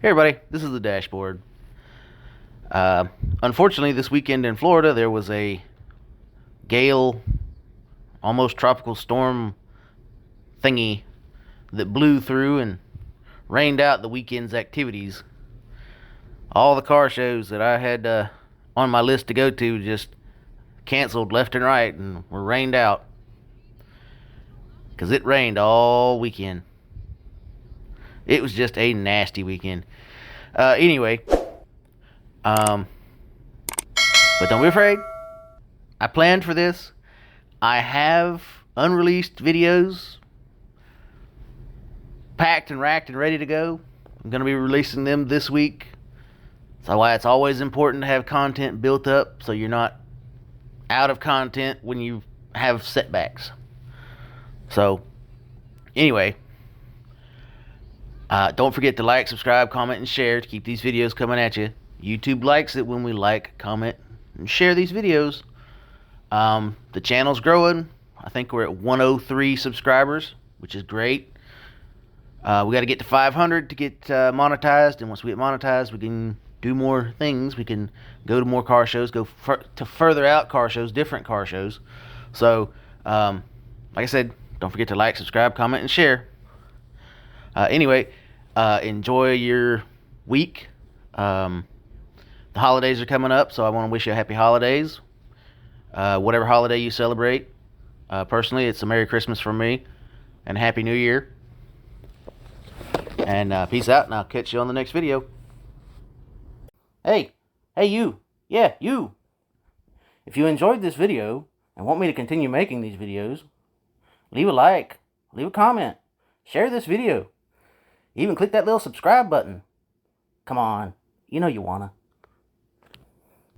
Hey everybody, this is the dashboard. Unfortunately, this weekend in Florida, there was a gale, almost tropical storm thingy that blew through and rained out the weekend's activities. All the car shows that I had on my list to go to just canceled left and right and were rained out because it rained all weekend. It was just a nasty weekend. Anyway, but don't be afraid. I planned for this. I have unreleased videos packed and racked and ready to go. I'm going to be releasing them this week. That's why it's always important to have content built up so you're not out of content when you have setbacks. So, anyway, don't forget to like, subscribe, comment, and share to keep these videos coming at you. YouTube likes it when we like, comment, and share these videos. The channel's growing. I think we're at 103 subscribers, which is great. We got to get to 500 to get monetized, and once we get monetized, we can do more things. We can go to more car shows, go to further out car shows, different car shows. So, like I said, don't forget to like, subscribe, comment, and share. Anyway, enjoy your week. The holidays are coming up, so I want to wish you a happy holidays. Whatever holiday you celebrate. Personally, it's a Merry Christmas from me, and Happy New Year. And peace out, and I'll catch you on the next video. Hey you. Yeah, you. If you enjoyed this video and want me to continue making these videos, leave a like, leave a comment, share this video. Even click that little subscribe button. Come on, you know you wanna.